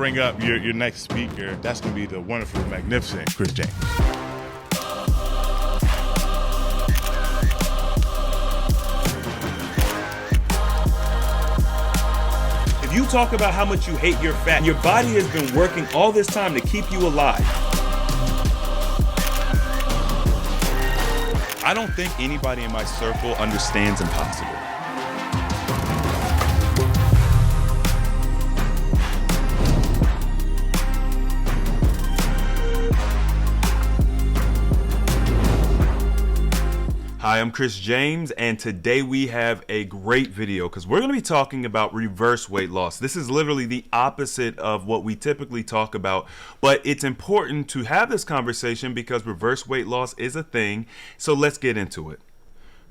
bring up your next speaker. That's going to be the wonderful, magnificent Chris James. If you talk about how much you hate your fat, your body has been working all this time to keep you alive. I don't think anybody in my circle understands impossible. Hi, I'm Chris James, and today we have a great video because we're going to be talking about reverse weight loss. This is literally the opposite of what we typically talk about, but it's important to have this conversation because reverse weight loss is a thing. So let's get into it.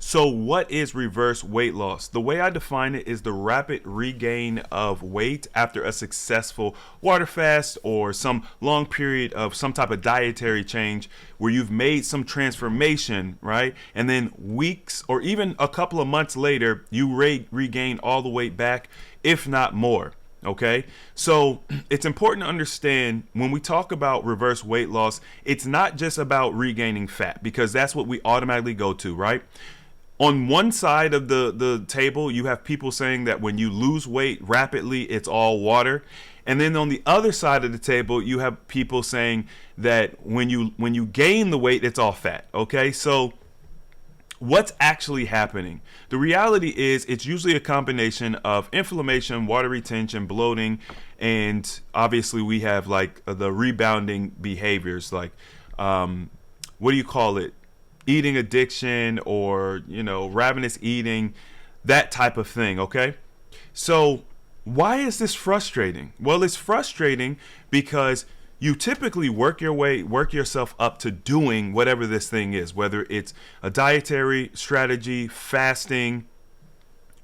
So what is reverse weight loss? The way I define it is the rapid regain of weight after a successful water fast or some long period of some type of dietary change where you've made some transformation, right? And then weeks or even a couple of months later, you regain all the weight back, if not more. Okay, so it's important to understand when we talk about reverse weight loss, it's not just about regaining fat because that's what we automatically go to, right? On one side of the table, you have people saying that when you lose weight rapidly, it's all water. And then on the other side of the table, you have people saying that when you gain the weight, it's all fat. Okay, so what's actually happening? The reality is it's usually a combination of inflammation, water retention, bloating, and obviously we have like the rebounding behaviors like, what do you call it? Eating addiction or, ravenous eating, that type of thing, okay? So why is this frustrating? Well, it's frustrating because you typically work yourself up to doing whatever this thing is, whether it's a dietary strategy, fasting,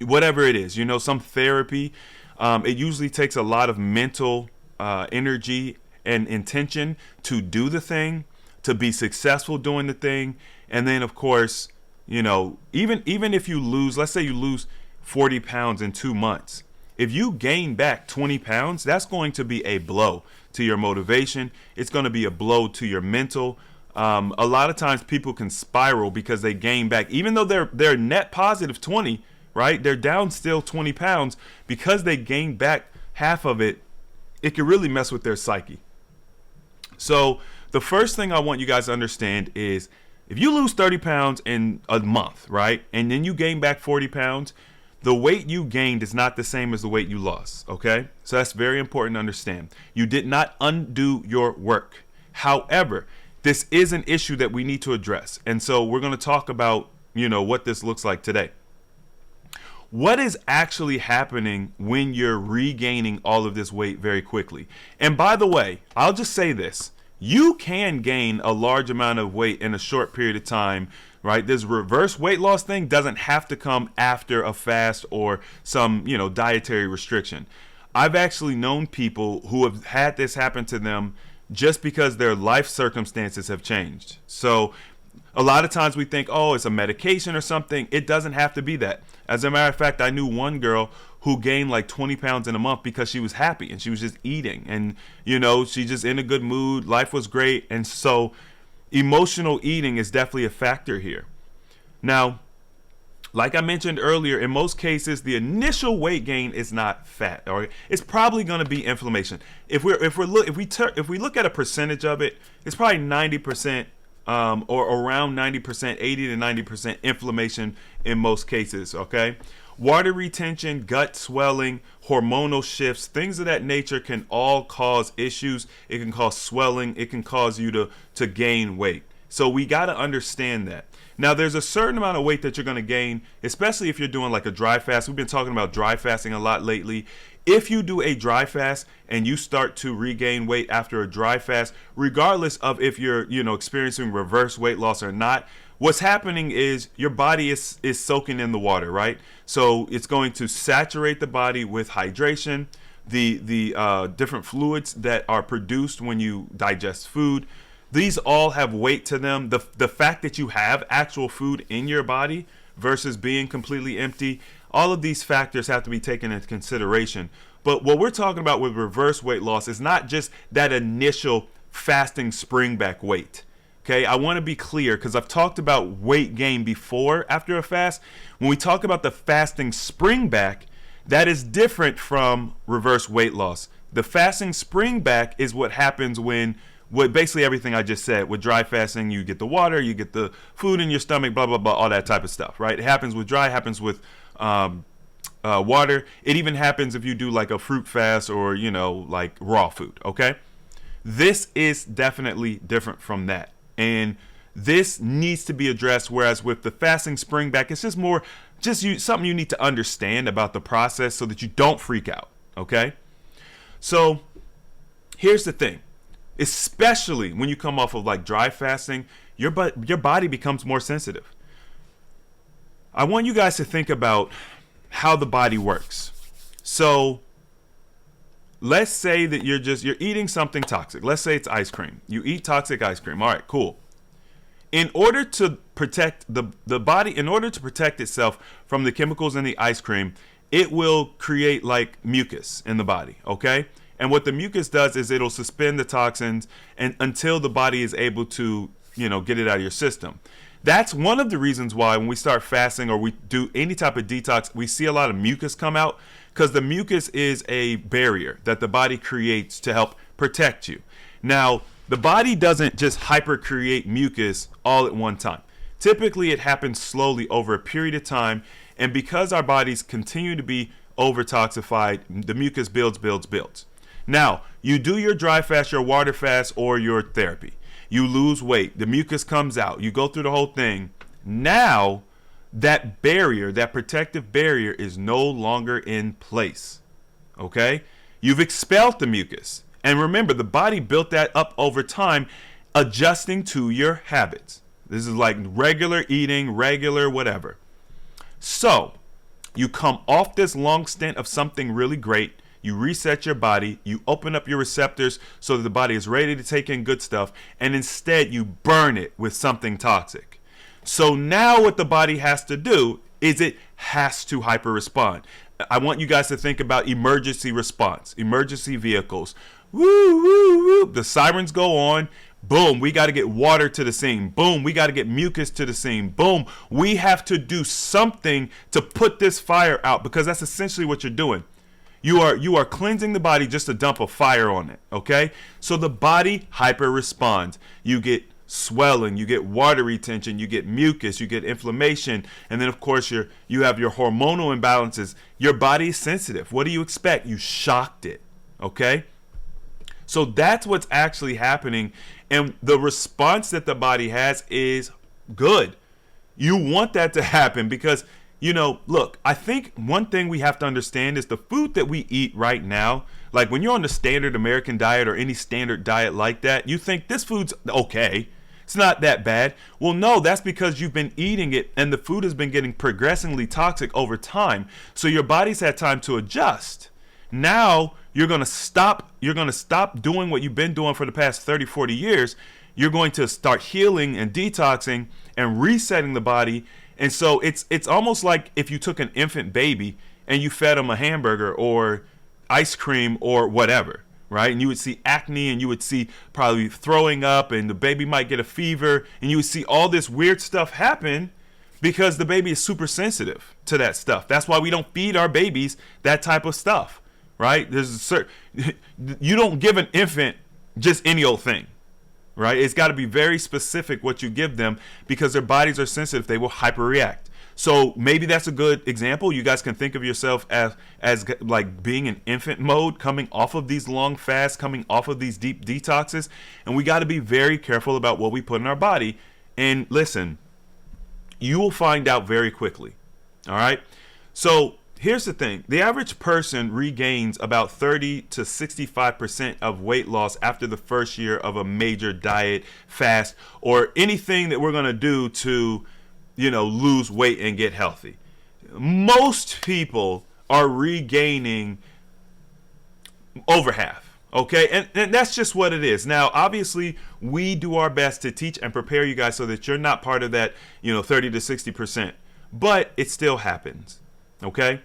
whatever it is, some therapy. It usually takes a lot of mental energy and intention to do the thing, to be successful doing the thing. And then, of course, even if you lose, let's say you lose 40 pounds in 2 months, if you gain back 20 pounds, that's going to be a blow to your motivation. It's going to be a blow to your mental. A lot of times people can spiral because they gain back, even though they're net positive 20, right? They're down still 20 pounds because they gain back half of it. It can really mess with their psyche. So the first thing I want you guys to understand is if you lose 30 pounds in a month, right, and then you gain back 40 pounds, the weight you gained is not the same as the weight you lost, okay? So that's very important to understand. You did not undo your work. However, this is an issue that we need to address. And so we're going to talk about, what this looks like today. What is actually happening when you're regaining all of this weight very quickly? And by the way, I'll just say this. You can gain a large amount of weight in a short period of time, right? This reverse weight loss thing doesn't have to come after a fast or some, dietary restriction. I've actually known people who have had this happen to them just because their life circumstances have changed. So a lot of times we think, oh, it's a medication or something. It doesn't have to be that. As a matter of fact, I knew one girl who gained like 20 pounds in a month because she was happy and she was just eating and, she just in a good mood. Life was great. And so emotional eating is definitely a factor here. Now, like I mentioned earlier, in most cases, the initial weight gain is not fat, or it's probably going to be inflammation. If we look at a percentage of it, it's probably 90%. Or around 90%, 80 to 90% inflammation in most cases, okay? Water retention, gut swelling, hormonal shifts, things of that nature can all cause issues. It can cause swelling. It can cause you to gain weight. So we got to understand that. Now, there's a certain amount of weight that you're going to gain, especially if you're doing like a dry fast. We've been talking about dry fasting a lot lately. If you do a dry fast and you start to regain weight after a dry fast, regardless of if you're, experiencing reverse weight loss or not, what's happening is your body is soaking in the water, right? So it's going to saturate the body with hydration, the different fluids that are produced when you digest food. These all have weight to them. The fact that you have actual food in your body versus being completely empty, all of these factors have to be taken into consideration. But what we're talking about with reverse weight loss is not just that initial fasting spring back weight. Okay, I want to be clear because I've talked about weight gain before after a fast. When we talk about the fasting spring back, that is different from reverse weight loss. The fasting spring back is what happens when, with basically everything I just said. With dry fasting, you get the water, you get the food in your stomach, blah, blah, blah, all that type of stuff, right? It happens with dry, happens with water. It even happens if you do like a fruit fast or, like raw food, okay? This is definitely different from that. And this needs to be addressed, whereas with the fasting spring back, it's just more something you need to understand about the process so that you don't freak out, okay? So here's the thing. Especially when you come off of like dry fasting, your body becomes more sensitive. I want you guys to think about how the body works. So let's say that you're eating something toxic. Let's say it's ice cream. You eat toxic ice cream. All right, cool. In order to protect the body, in order to protect itself from the chemicals in the ice cream, it will create like mucus in the body, okay? And what the mucus does is it'll suspend the toxins and until the body is able to, get it out of your system. That's one of the reasons why when we start fasting or we do any type of detox, we see a lot of mucus come out, because the mucus is a barrier that the body creates to help protect you. Now, the body doesn't just hyper create mucus all at one time. Typically, it happens slowly over a period of time. And because our bodies continue to be over toxified, the mucus builds. Now, you do your dry fast, your water fast, or your therapy. You lose weight. The mucus comes out. You go through the whole thing. Now, that barrier, that protective barrier is no longer in place. Okay? You've expelled the mucus. And remember, the body built that up over time, adjusting to your habits. This is like regular eating, regular whatever. So, you come off this long stint of something really great. You reset your body. You open up your receptors so that the body is ready to take in good stuff. And instead, you burn it with something toxic. So now what the body has to do is it has to hyper respond. I want you guys to think about emergency response, emergency vehicles. Woo, woo, woo. The sirens go on. Boom, we got to get water to the scene. Boom, we got to get mucus to the scene. Boom, we have to do something to put this fire out, because that's essentially what you're doing. You are cleansing the body just to dump a fire on it, okay? So the body hyper responds. You get swelling, you get water retention, you get mucus, you get inflammation, and then of course you have your hormonal imbalances. Your body is sensitive. What do you expect? You shocked it, okay? So that's what's actually happening, and the response that the body has is good. You want that to happen because, look, I think one thing we have to understand is the food that we eat right now, like when you're on the standard American diet or any standard diet like that, you think this food's okay. It's not that bad. Well, no, that's because you've been eating it and the food has been getting progressively toxic over time. So your body's had time to adjust. Now you're going to stop doing what you've been doing for the past 30, 40 years. You're going to start healing and detoxing and resetting the body. And so it's almost like if you took an infant baby and you fed them a hamburger or ice cream or whatever, right? And you would see acne and you would see probably throwing up and the baby might get a fever and you would see all this weird stuff happen because the baby is super sensitive to that stuff. That's why we don't feed our babies that type of stuff, right? You don't give an infant just any old thing, right? It's got to be very specific what you give them because their bodies are sensitive. They will hyperreact. So maybe that's a good example. You guys can think of yourself as like being in infant mode, coming off of these long fasts, coming off of these deep detoxes. And we got to be very careful about what we put in our body. And listen, you will find out very quickly. All right. So here's the thing. The average person regains about 30 to 65% of weight loss after the first year of a major diet, fast, or anything that we're going to do to lose weight and get healthy. Most people are regaining over half, okay? And that's just what it is. Now, obviously, we do our best to teach and prepare you guys so that you're not part of that, 30 to 60%. But it still happens, okay?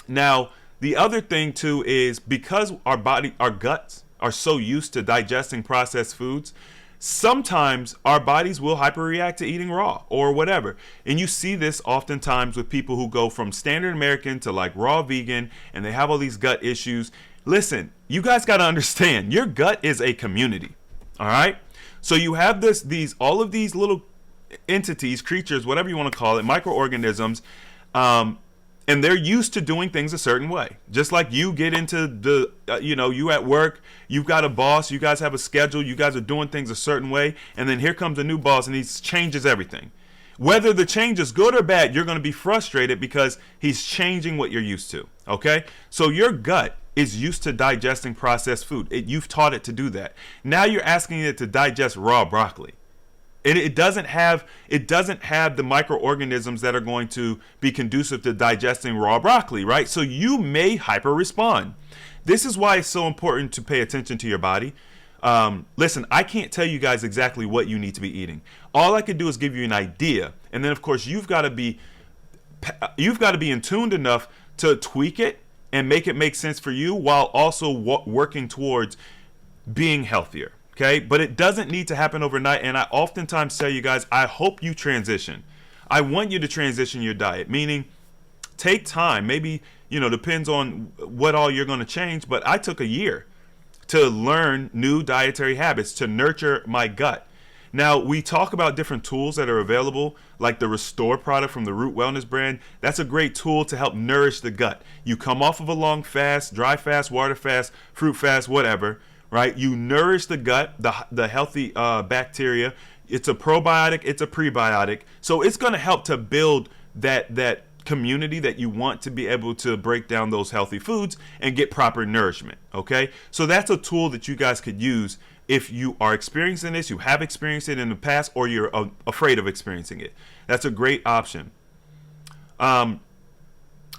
Now, The other thing too is because our guts are so used to digesting processed foods, sometimes our bodies will hyperreact to eating raw or whatever. And you see this oftentimes with people who go from standard American to like raw vegan, and they have all these gut issues. Listen, you guys got to understand, your gut is a community. All right. So you have all of these little entities, creatures, whatever you want to call it, microorganisms, and they're used to doing things a certain way. Just like you get into the, you at work, you've got a boss, you guys have a schedule, you guys are doing things a certain way, and then here comes a new boss and he changes everything. Whether the change is good or bad, you're going to be frustrated because he's changing what you're used to, okay? So your gut is used to digesting processed food. You've taught it to do that. Now you're asking it to digest raw broccoli. It doesn't have the microorganisms that are going to be conducive to digesting raw broccoli, right? So you may hyper respond. This is why it's so important to pay attention to your body. Listen, I can't tell you guys exactly what you need to be eating. All I can do is give you an idea, and then of course you've got to be in tuned enough to tweak it and make it make sense for you, while also working towards being healthier. Okay, but it doesn't need to happen overnight. And I oftentimes tell you guys, I hope you transition. I want you to transition your diet, meaning take time. Maybe, depends on what all you're going to change. But I took a year to learn new dietary habits, to nurture my gut. Now, we talk about different tools that are available, like the Restore product from the Root Wellness brand. That's a great tool to help nourish the gut. You come off of a long fast, dry fast, water fast, fruit fast, whatever. Right? You nourish the gut, the healthy bacteria. It's a probiotic, it's a prebiotic. So it's going to help to build that community that you want to be able to break down those healthy foods and get proper nourishment. Okay? So that's a tool that you guys could use if you are experiencing this, you have experienced it in the past, or you're afraid of experiencing it. That's a great option. But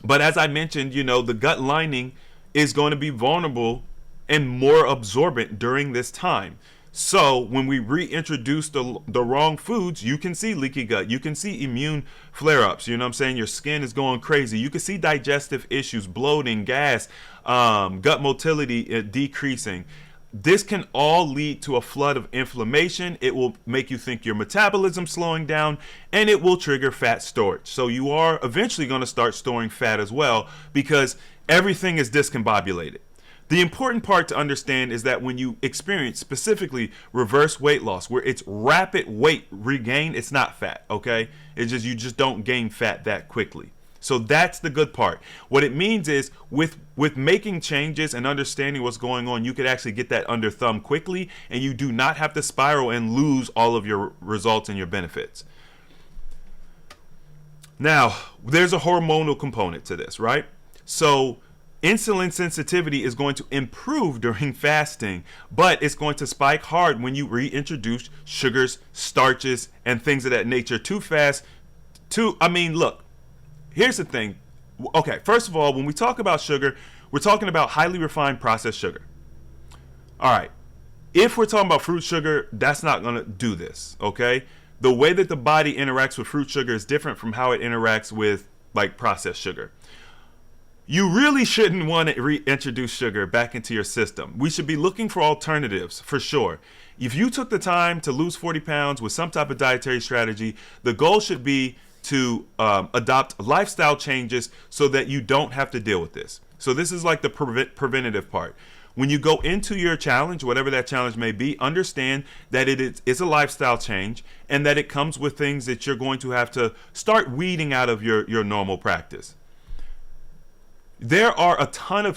as I mentioned, the gut lining is going to be vulnerable and more absorbent during this time. So when we reintroduce the wrong foods, you can see leaky gut. You can see immune flare-ups. You know what I'm saying? Your skin is going crazy. You can see digestive issues, bloating, gas, gut motility decreasing. This can all lead to a flood of inflammation. It will make you think your metabolism slowing down, and it will trigger fat storage. So you are eventually going to start storing fat as well, because everything is discombobulated. The important part to understand is that when you experience specifically reverse weight loss, where it's rapid weight regain, it's not fat, okay? It's just you just don't gain fat that quickly. So that's the good part. What it means is with making changes and understanding what's going on, you could actually get that under thumb quickly, and you do not have to spiral and lose all of your results and your benefits. Now, there's a hormonal component to this, right? So insulin sensitivity is going to improve during fasting, but it's going to spike hard when you reintroduce sugars, starches, and things of that nature too fast. Look, here's the thing. Okay, first of all, when we talk about sugar, we're talking about highly refined processed sugar. All right, if we're talking about fruit sugar, that's not going to do this, okay? The way that the body interacts with fruit sugar is different from how it interacts with like processed sugar. You really shouldn't want to reintroduce sugar back into your system. We should be looking for alternatives for sure. If you took the time to lose 40 pounds with some type of dietary strategy, the goal should be to adopt lifestyle changes so that you don't have to deal with this. So this is like the preventative part. When you go into your challenge, whatever that challenge may be, understand that it's a lifestyle change, and that it comes with things that you're going to have to start weeding out of your normal practice. There are a ton of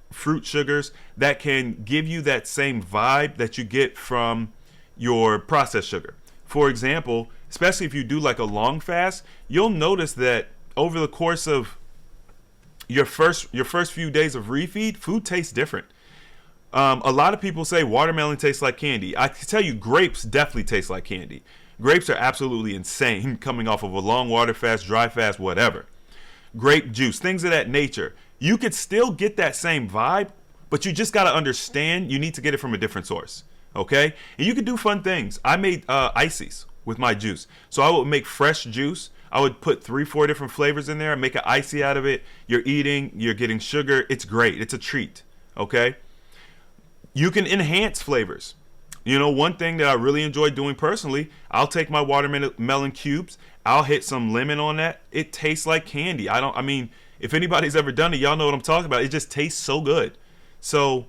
fruit sugars that can give you that same vibe that you get from your processed sugar. For example, especially if you do like a long fast, you'll notice that over the course of your first few days of refeed, food tastes different. A lot of people say watermelon tastes like candy. I can tell you grapes definitely taste like candy. Grapes are absolutely insane coming off of a long water fast, dry fast, whatever. Grape juice, things of that nature. You could still get that same vibe, but you just got to understand you need to get it from a different source, okay? And you can do fun things. I made ices with my juice. So I would make fresh juice. I would put 3-4 different flavors in there, make an icy out of it. You're eating, you're getting sugar. It's great. It's a treat. Okay. You can enhance flavors. You know, one thing that I really enjoy doing personally, I'll take my watermelon cubes. I'll hit some lemon on that. It tastes like candy. I mean, if anybody's ever done it, y'all know what I'm talking about. It just tastes so good. So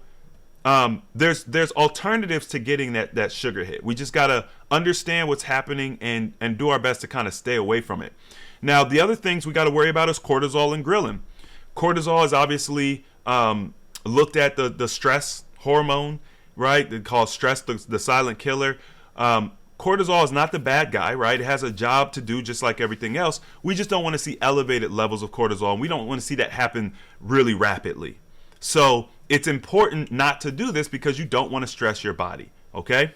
there's alternatives to getting that sugar hit. We just got to understand what's happening and do our best to kind of stay away from it. Now, the other things we got to worry about is cortisol and ghrelin. Cortisol is obviously looked at the stress hormone, right? They call stress the silent killer. Cortisol is not the bad guy, right? It has a job to do just like everything else. We just don't want to see elevated levels of cortisol, and we don't want to see that happen really rapidly. So it's important not to do this because you don't want to stress your body, okay?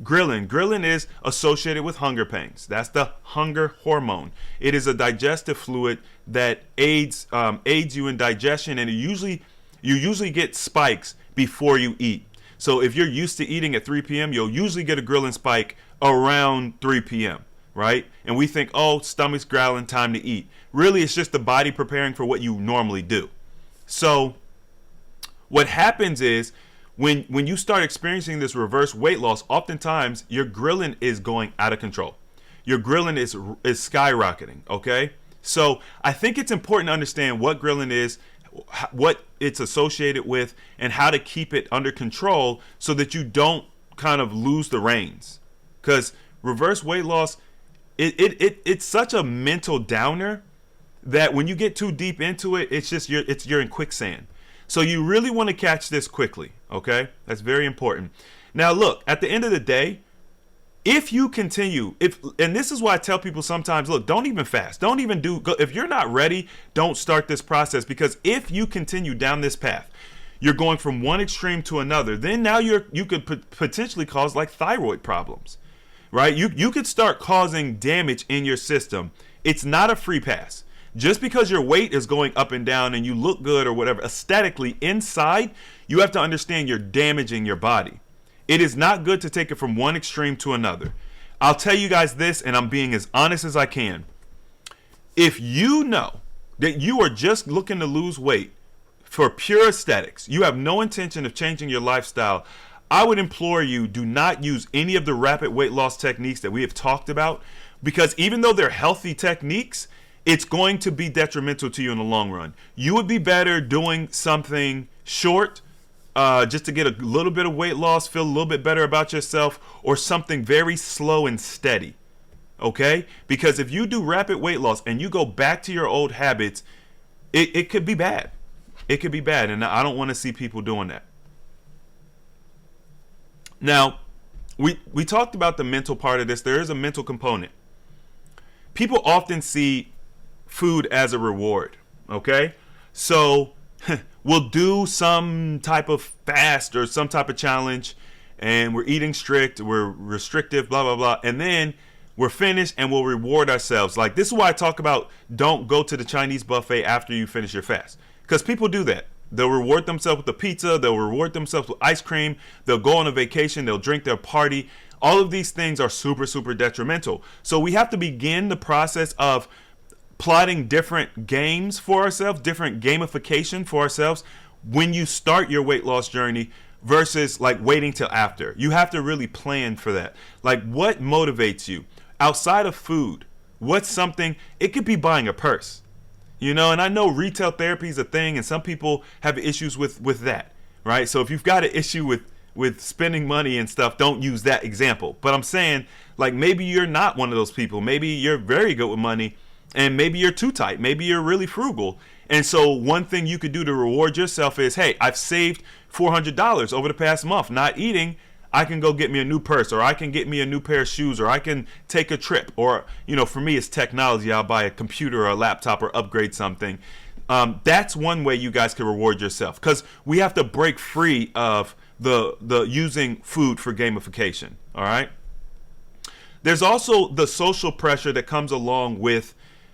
Ghrelin is associated with hunger pangs. That's the hunger hormone. It is a digestive fluid that aids you in digestion, and you usually get spikes before you eat. So if you're used to eating at 3 p.m., you'll usually get a ghrelin spike around 3 p.m., right? And we think, oh, stomach's growling, time to eat. Really, it's just the body preparing for what you normally do. So what happens is when you start experiencing this reverse weight loss, oftentimes your ghrelin is going out of control. Your ghrelin is skyrocketing, okay? So I think it's important to understand what ghrelin is, what it's associated with, and how to keep it under control so that you don't kind of lose the reins. Because reverse weight loss, it's such a mental downer that when you get too deep into it, you're in quicksand. So you really want to catch this quickly, okay? That's very important. Now look, at the end of the day, if you continue, and this is why I tell people sometimes, look, don't even fast. Don't even if you're not ready, don't start this process, because if you continue down this path, you're going from one extreme to another, then now you could potentially cause like thyroid problems, right? You could start causing damage in your system. It's not a free pass. Just because your weight is going up and down and you look good or whatever, aesthetically inside, you have to understand you're damaging your body. It is not good to take it from one extreme to another. I'll tell you guys this, and I'm being as honest as I can. If you know that you are just looking to lose weight for pure aesthetics, you have no intention of changing your lifestyle, I would implore you, do not use any of the rapid weight loss techniques that we have talked about, because even though they're healthy techniques, it's going to be detrimental to you in the long run. You would be better doing something short, just to get a little bit of weight loss, feel a little bit better about yourself, or something very slow and steady. Okay? Because if you do rapid weight loss and you go back to your old habits, it could be bad. It could be bad, and I don't want to see people doing that. Now, we talked about the mental part of this. There is a mental component. People often see food as a reward, okay? So we'll do some type of fast or some type of challenge, and we're eating strict, we're restrictive, blah, blah, blah, and then we're finished and we'll reward ourselves. Like, this is why I talk about don't go to the Chinese buffet after you finish your fast, because people do that. They'll reward themselves with a pizza, they'll reward themselves with ice cream, they'll go on a vacation, they'll drink their party. All of these things are super, super detrimental. So we have to begin the process of plotting different games for ourselves, different gamification for ourselves when you start your weight loss journey versus like waiting till after. You have to really plan for that. Like, what motivates you outside of food? What's something? It could be buying a purse, you know, and I know retail therapy is a thing and some people have issues with that, right? So if you've got an issue with spending money and stuff, don't use that example. But I'm saying, like, maybe you're not one of those people. Maybe you're very good with money, and maybe you're too tight. Maybe you're really frugal. And so one thing you could do to reward yourself is, hey, I've saved $400 over the past month not eating. I can go get me a new purse, or I can get me a new pair of shoes, or I can take a trip. Or, you know, for me, it's technology. I'll buy a computer or a laptop or upgrade something. That's one way you guys can reward yourself, because we have to break free of the using food for gamification. All right. There's also the social pressure that comes along with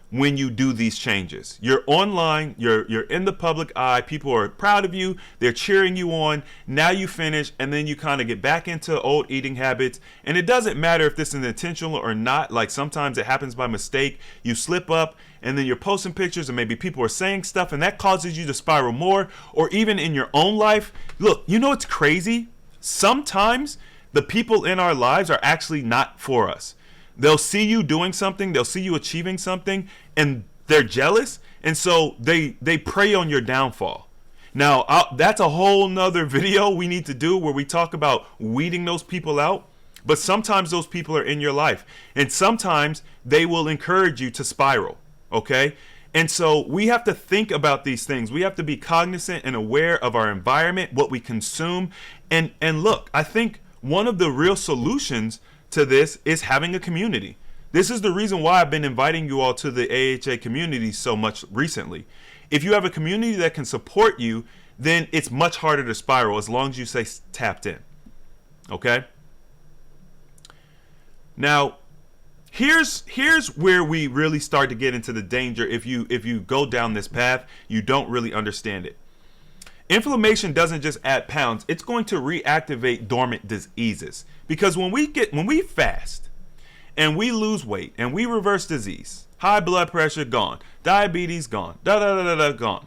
when you do these changes. You're online, you're in the public eye, people are proud of you, they're cheering you on. Now you finish, and then you kind of get back into old eating habits. And it doesn't matter if this is intentional or not. Like, sometimes it happens by mistake. You slip up, and then you're posting pictures, and maybe people are saying stuff, and that causes you to spiral more. Or even in your own life, look, you know what's crazy? Sometimes the people in our lives are actually not for us. They'll see you doing something, they'll see you achieving something, and they're jealous, and so they prey on your downfall. Now, that's a whole nother video we need to do where we talk about weeding those people out. But sometimes those people are in your life, and sometimes they will encourage you to spiral, okay? And so we have to think about these things. We have to be cognizant and aware of our environment, what we consume. And look, I think one of the real solutions to this is having a community. This is the reason why I've been inviting you all to the AHA community so much recently. If you have a community that can support you, then it's much harder to spiral as long as you stay tapped in. Okay? Now, here's where we really start to get into the danger. If you go down this path, you don't really understand it. Inflammation doesn't just add pounds, it's going to reactivate dormant diseases. Because when we fast and we lose weight and we reverse disease, high blood pressure gone, diabetes gone, gone.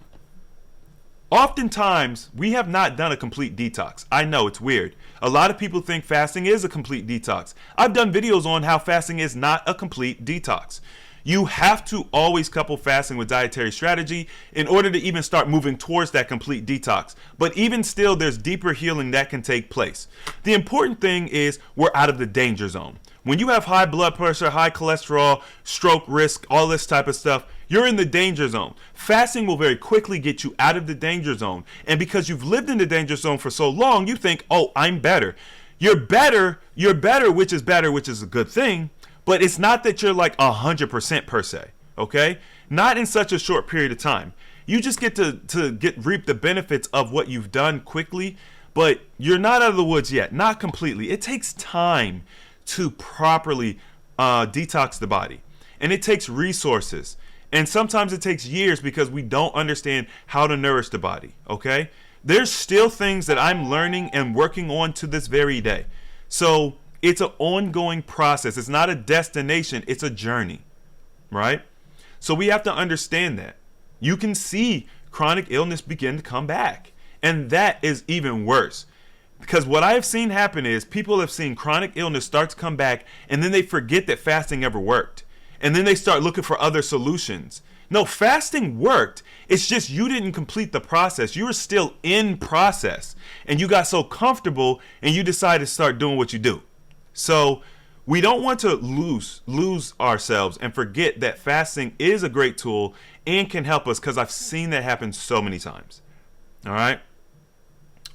Oftentimes, we have not done a complete detox. I know it's weird. A lot of people think fasting is a complete detox. I've done videos on how fasting is not a complete detox. You have to always couple fasting with dietary strategy in order to even start moving towards that complete detox. But even still, there's deeper healing that can take place. The important thing is we're out of the danger zone. When you have high blood pressure, high cholesterol, stroke risk, all this type of stuff, you're in the danger zone. Fasting will very quickly get you out of the danger zone. And because you've lived in the danger zone for so long, you think, oh, I'm better. You're better, which is a good thing. But it's not that you're like 100% per se, okay? Not in such a short period of time. You just get to reap the benefits of what you've done quickly, but you're not out of the woods yet, not completely. It takes time to properly detox the body, and it takes resources, and sometimes it takes years because we don't understand how to nourish the body, okay? There's still things that I'm learning and working on to this very day. So it's an ongoing process. It's not a destination. It's a journey, right? So we have to understand that. You can see chronic illness begin to come back. And that is even worse. Because what I have seen happen is people have seen chronic illness start to come back, and then they forget that fasting ever worked. And then they start looking for other solutions. No, fasting worked. It's just you didn't complete the process. You were still in process. And you got so comfortable, and you decided to start doing what you do. So we don't want to lose ourselves and forget that fasting is a great tool and can help us, because I've seen that happen so many times. All right.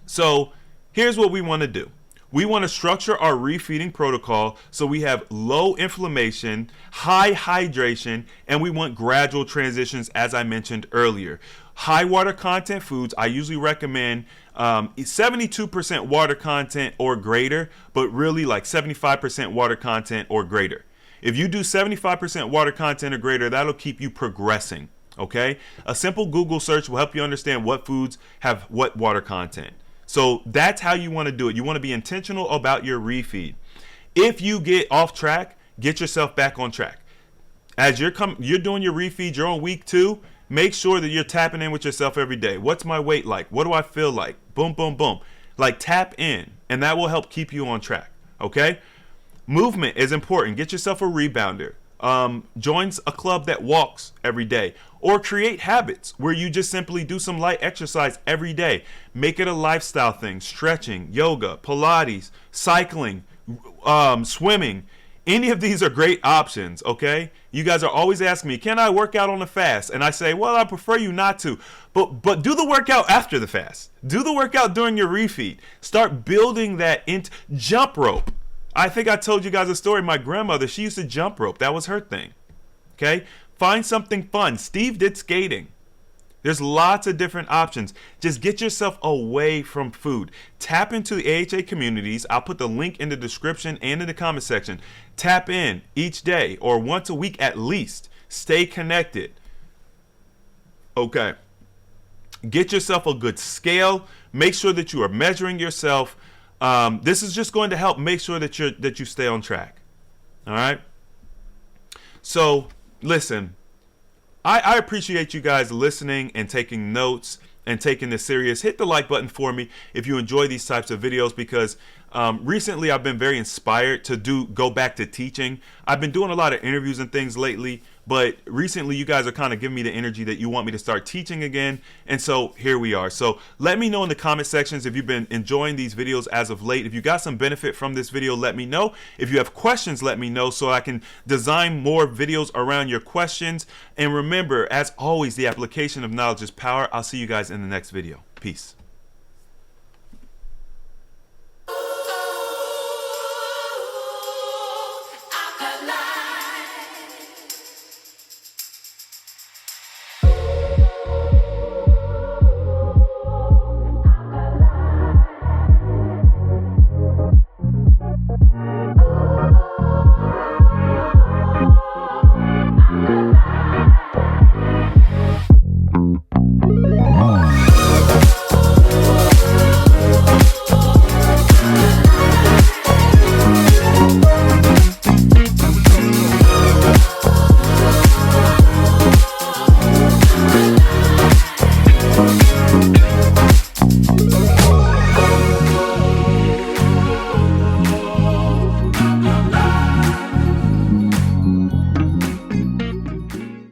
So here's what we want to do. We want to structure our refeeding protocol so we have low inflammation, high hydration, and we want gradual transitions, as I mentioned earlier. High water content foods, I usually recommend 72% water content or greater, but really like 75% water content or greater. If you do 75% water content or greater, that'll keep you progressing, okay? A simple Google search will help you understand what foods have what water content. So that's how you want to do it. You want to be intentional about your refeed. If you get off track, get yourself back on track. As you're doing your refeed, you're on week 2, make sure that you're tapping in with yourself every day. What's my weight like? What do I feel like? Boom, boom, boom. Like, tap in, and that will help keep you on track, okay? Movement is important. Get yourself a rebounder. Join a club that walks every day, or create habits where you just simply do some light exercise every day. Make it a lifestyle thing. Stretching, yoga, Pilates, cycling, swimming. Any of these are great options, okay? You guys are always asking me, can I work out on a fast? And I say, well, I prefer you not to. But do the workout after the fast. Do the workout during your refeed. Start building that into jump rope. I think I told you guys a story. My grandmother, she used to jump rope. That was her thing, okay? Find something fun. Steve did skating. There's lots of different options. Just get yourself away from food. Tap into the AHA communities. I'll put the link in the description and in the comment section. Tap in each day or once a week at least Stay connected. Okay. Get yourself a good scale. Make sure that you are measuring yourself. This is just going to help make sure that you stay on track. All right. So listen, I appreciate you guys listening and taking notes and taking this serious. Hit the like button for me if you enjoy these types of videos, because recently I've been very inspired to go back to teaching. I've been doing a lot of interviews and things lately, but recently you guys are kind of giving me the energy that you want me to start teaching again. And so here we are. So let me know in the comment sections if you've been enjoying these videos as of late. If you got some benefit from this video, let me know. If you have questions, let me know so I can design more videos around your questions. And remember, as always, the application of knowledge is power. I'll see you guys in the next video. Peace.